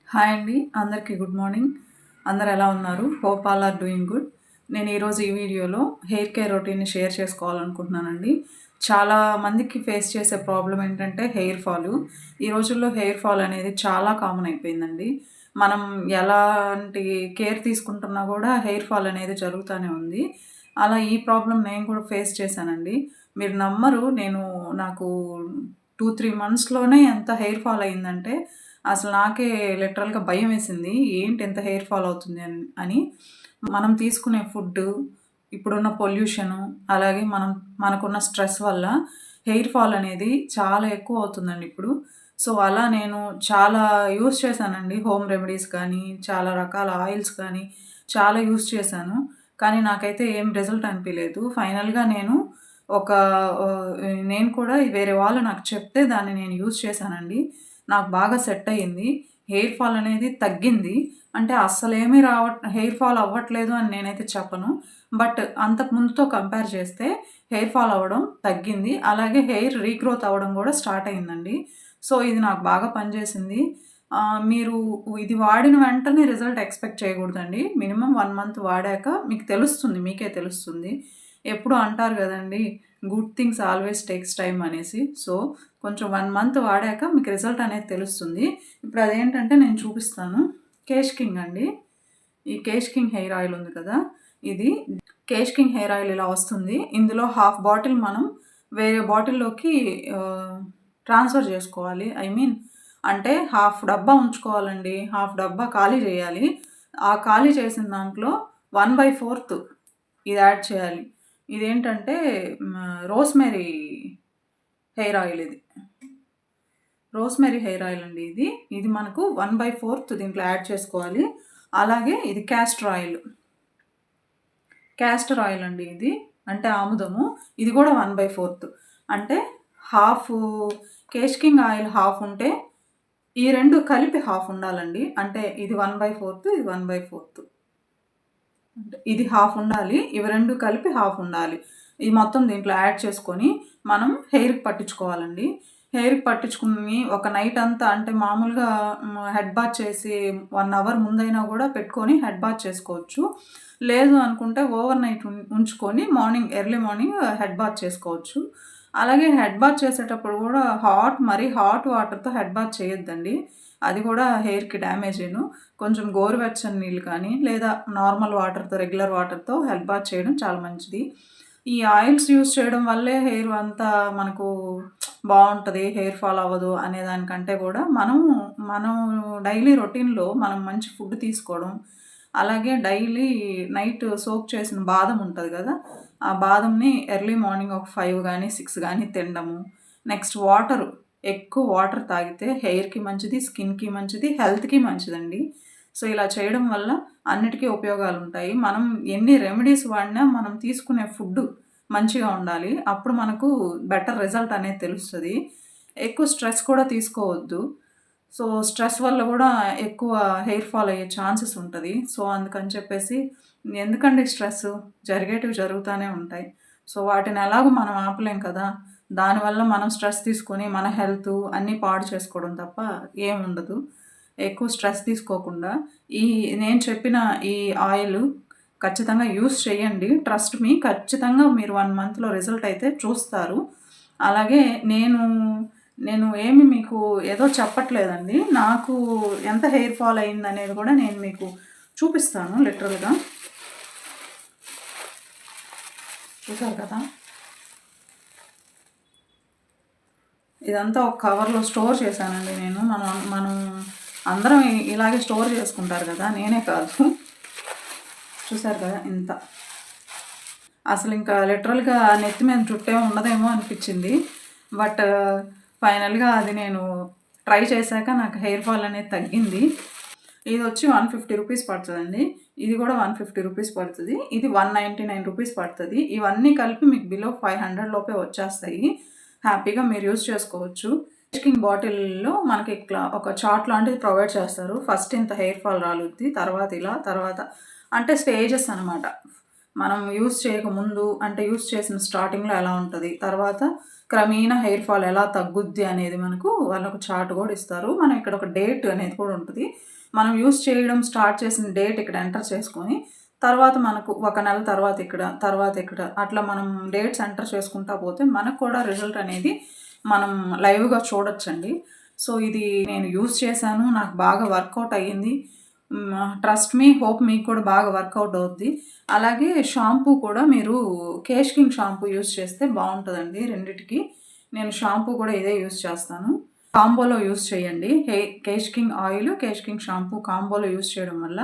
Hi అండి. అందరికీ good morning. అందరూ ఎలా ఉన్నారు? Hope all are doing good. నేను ఈరోజు ఈ వీడియోలో హెయిర్ కేర్ రొటీన్‌ని షేర్ చేసుకోవాలనుకుంటున్నానండి. చాలా మందికి ఫేస్ చేసే ప్రాబ్లమ్ ఏంటంటే హెయిర్ ఫాలు. ఈ రోజుల్లో హెయిర్ ఫాల్ అనేది చాలా కామన్ అయిపోయిందండి. మనం ఎలాంటి కేర్ తీసుకుంటున్నా కూడా హెయిర్ ఫాల్ అనేది జరుగుతానే ఉంది. అలా ఈ ప్రాబ్లమ్ నేను కూడా ఫేస్ చేశానండి. మీరు నమ్మరు, నాకు 2, 3 మంత్స్‌లోనే ఎంత హెయిర్ ఫాల్ అయిందంటే అసలు నాకే లిటరల్‌గా భయమేసింది. ఏంటి ఇంత హెయిర్ ఫాల్ అవుతుంది అని. మనం తీసుకునే ఫుడ్డు, ఇప్పుడున్న పొల్యూషను, అలాగే మనకున్న స్ట్రెస్ వల్ల హెయిర్ ఫాల్ అనేది చాలా ఎక్కువ అవుతుందండి ఇప్పుడు. సో, అలా నేను చాలా యూజ్ చేశానండి. హోమ్ రెమెడీస్ కానీ, చాలా రకాల ఆయిల్స్ కానీ చాలా యూజ్ చేశాను. కానీ నాకైతే ఏం రిజల్ట్ అనిపియలేదు. ఫైనల్‌గా ఒక నేను కూడా వేరే వాళ్ళు నాకు చెప్తే దాన్ని నేను యూజ్ చేశానండి. నాకు బాగా సెట్ అయ్యింది. హెయిర్ ఫాల్ అనేది తగ్గింది. అంటే అస్సలేమీ హెయిర్ ఫాల్ అవ్వట్లేదు అని నేనైతే చెప్పను. బట్ అంతకు ముందుతో కంపేర్ చేస్తే హెయిర్ ఫాల్ అవ్వడం తగ్గింది. అలాగే హెయిర్ రీగ్రోత్ అవ్వడం కూడా స్టార్ట్ అయిందండి. సో, ఇది నాకు బాగా పనిచేసింది. మీరు ఇది వాడిన వెంటనే రిజల్ట్ ఎక్స్‌పెక్ట్ చేయకూడదండి. మినిమమ్ 1 మంత్ వాడాక మీకు తెలుస్తుంది. మీకే తెలుస్తుంది. ఎప్పుడూ అంటారు గదండీ! Good things always takes time అనేసి. సో, కొంచెం 1 మంత్ వాడాక మీకు రిజల్ట్ అనేది తెలుస్తుంది. ఇప్పుడు అదేంటంటే నేను చూపిస్తాను. కేష్ కింగ్ అండి. ఈ కేష్ కింగ్ హెయిర్ ఆయిల్ ఉంది కదా! ఇది కేష్ కింగ్ హెయిర్ ఆయిల్ ఇలా వస్తుంది. ఇందులో హాఫ్ బాటిల్ మనం వేరే బాటిల్‌లోకి ట్రాన్స్‌ఫర్ చేసుకోవాలి. అంటే హాఫ్ డబ్బా ఉంచుకోవాలండి. హాఫ్ డబ్బా ఖాళీ చేయాలి. ఆ ఖాళీ చేసిన దాంట్లో 1/4 ఇది యాడ్ చేయాలి. ఇదేంటంటే రోస్‌మెరీ హెయిర్ ఆయిల్ ఇది. రోస్‌మెరీ హెయిర్ ఆయిల్ అండి ఇది. ఇది మనకు 1/4 దీంట్లో యాడ్ చేసుకోవాలి. అలాగే ఇది క్యాస్టర్ ఆయిల్. క్యాస్టర్ ఆయిల్ అండి ఇది. అంటే ఆముదము. ఇది కూడా 1/4 అంటే half cash King oil half ఉంటే ఈ 2 కలిపి హాఫ్ ఉండాలండి. అంటే ఇది 1/4 ఇది 1/4. అంటే ఇది హాఫ్ ఉండాలి. ఇవి 2 కలిపి హాఫ్ ఉండాలి. ఇది మొత్తం దీంట్లో యాడ్ చేసుకొని మనం హెయిర్‌కి పట్టించుకోవాలండి. హెయిర్‌కి పట్టించుకుని ఒక నైట్ అంతా అంటే మామూలుగా హెడ్ బాత్ చేసి 1 అవర్ ముందైనా కూడా పెట్టుకొని హెడ్ బాత్ చేసుకోవచ్చు. లేదు అనుకుంటే ఓవర్ నైట్ ఉంచుకొని ఎర్లీ మార్నింగ్ హెడ్ బాత్ చేసుకోవచ్చు. అలాగే హెడ్ బాత్ చేసేటప్పుడు కూడా మరీ హాట్ వాటర్‌తో హెడ్ బాత్ చేయొద్దండి. అది కూడా హెయిర్‌కి డ్యామేజేను. కొంచెం గోరువెచ్చని నీళ్ళు కానీ, లేదా నార్మల్ వాటర్‌తో, రెగ్యులర్ వాటర్‌తో హెడ్ బాత్ చేయడం చాలా మంచిది. ఈ ఆయిల్స్ యూజ్ చేయడం వల్లే హెయిర్ అంతా మనకు బావుంటది, హెయిర్ ఫాల్ అవ్వదు అనే దానికంటే కూడా మనం డైలీ రొటీన్‌లో మనం మంచి ఫుడ్ తీసుకోవడం, అలాగే డైలీ నైట్ సోక్ చేసిన బాదం ఉంటది కదా! ఆ బాదంని ఎర్లీ మార్నింగ్ ఒక 5 గానీ, 6 గానీ తినడము. నెక్స్ట్ ఎక్కువ వాటర్ తాగితే హెయిర్‌కి మంచిది, స్కిన్‌కి మంచిది, హెల్త్‌కి మంచిదండి. సో, ఇలా చేయడం వల్ల అన్నిటికీ ఉపయోగాలుంటాయి. మనం ఎన్ని రెమెడీస్ వాడినా మనం తీసుకునే ఫుడ్డు మంచిగా ఉండాలి. అప్పుడు మనకు బెటర్ రిజల్ట్ అనేది తెలుస్తది. ఎక్కువ స్ట్రెస్ కూడా తీసుకోవద్దు. సో, స్ట్రెస్ వల్ల గూడా ఎక్కువ హెయిర్ ఫాల్ అయ్యే ఛాన్సెస్ ఉంటది. సో, అందుకని చెప్పేసి ఎందుకండి స్ట్రెస్సు? జరిగేటివి జరుగుతానే ఉంటాయి. సో, వాటిని ఎలాగో మనం ఆపలేం కదా! దానివల్ల మనం స్ట్రెస్ తీసుకొని మన హెల్తు అన్నీ పాడు చేసుకోవడం తప్ప ఏముండదు. ఎక్కువ స్ట్రెస్ తీసుకోకుండా ఈ నేను చెప్పిన ఈ ఆయిలు ఖచ్చితంగా యూజ్ చేయండి. ట్రస్ట్ మీ ఖచ్చితంగా మీరు 1 మంత్‌లో రిజల్ట్ అయితే చూస్తారు. అలాగే నేను ఏమి మీకు ఏదో చెప్పట్లేదండి. నాకు ఎంత హెయిర్ ఫాల్ అయిందనేది కూడా నేను మీకు చూపిస్తాను లిటరల్‌గా. చూసారు కదా! ఇదంతా ఒక కవర్‌లో స్టోర్ చేశానండి నేను. మనం అందరం ఇలాగే స్టోర్ చేసుకుంటారు కదా! నేనే కాదు. చూసారు కదా! ఇంత. అసలింకా లిటరల్‌గా నెత్తి మీద జుట్టేమి ఉండదేమో అనిపిచ్చింది. బట్ ఫైనల్‌గా అది నేను ట్రై చేశాక నాకు హెయిర్ ఫాల్ అనేది తగ్గింది. ఇదొచ్చి 150 రూపీస్ పడతదండి. ఇది కూడా 150 రూపీస్ పడతది. ఇది 199 రూపీస్ పడతది. ఇవన్నీ కలిపి మీకు బిలో 500 లోపే వచ్చేస్తాయి. హ్యాపీగా మీరు యూజ్ చేసుకోవచ్చు. కింగ్ బాటిల్‌లో మనకి ఇట్లా ఒక చార్ట్ లాంటిది ప్రొవైడ్ చేస్తారు. ఫస్ట్ ఇంత హెయిర్ ఫాల్ రాలుద్ది. తర్వాత ఇలా, తర్వాత అంటే స్టేజెస్ అనమాట. మనం యూజ్ చేయకముందు అంటే యూజ్ చేసిన స్టార్టింగ్‌లో ఎలా ఉంటది, తర్వాత క్రమేణా హెయిర్ ఫాల్ ఎలా తగ్గుద్ది అనేది మనకు వాళ్ళొక చార్ట్ కూడా ఇస్తారు. మనం ఇక్కడ ఒక డేట్ అనేది కూడా ఉంటది. మనం యూజ్ చేయడం స్టార్ట్ చేసిన డేట్ ఇక్కడ ఎంటర్ చేసుకొని, తర్వాత మనకు ఒక నెల తర్వాత ఇక్కడ అట్లా మనం డేట్స్ ఎంటర్ చేసుకుంటా పోతే మనకు కూడా రిజల్ట్ అనేది మనం లైవ్‌గా చూడొచ్చండి. సో, ఇది నేను యూజ్ చేశాను. నాకు బాగా వర్కౌట్ అయ్యింది. ట్రస్ట్ మీ, హోప్ మీకు కూడా బాగా వర్కౌట్ అవుద్ది. అలాగే షాంపూ కూడా మీరు కేష్ కింగ్ షాంపూ యూజ్ చేస్తే బావుంటదండి రెండిటికి. నేను షాంపూ కూడా ఇదే యూజ్ చేస్తాను. కాంబోలో యూజ్ చేయండి. కేష్ కింగ్ ఆయిల్, కేష్ కింగ్ షాంపూ కాంబోలో యూజ్ చేయడం వల్ల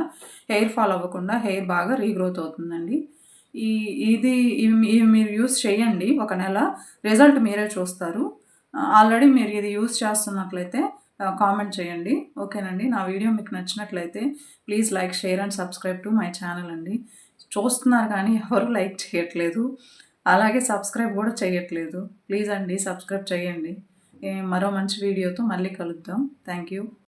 హెయిర్ ఫాల్ అవ్వకుండా హెయిర్ బాగా రీగ్రోత్ అవుతుందండి. ఈ ఇది ఇవి ఇవి మీరు యూజ్ చేయండి ఒక నెల. రిజల్ట్ మీరే చూస్తారు. ఆల్రెడీ మీరు ఇది యూజ్ చేస్తున్నట్లయితే కామెంట్ చేయండి. ఓకేనండి. నా వీడియో మీకు నచ్చినట్లయితే please like, share and subscribe to my channel అండి. చూస్తున్నారు కానీ ఎవరు లైక్ చేయట్లేదు. అలాగే సబ్స్క్రైబ్ కూడా చేయట్లేదు. ప్లీజ్ అండి సబ్స్క్రైబ్ చేయండి. మరో మంచి వీడియోతో మళ్ళీ కలుద్దాం. Thank you.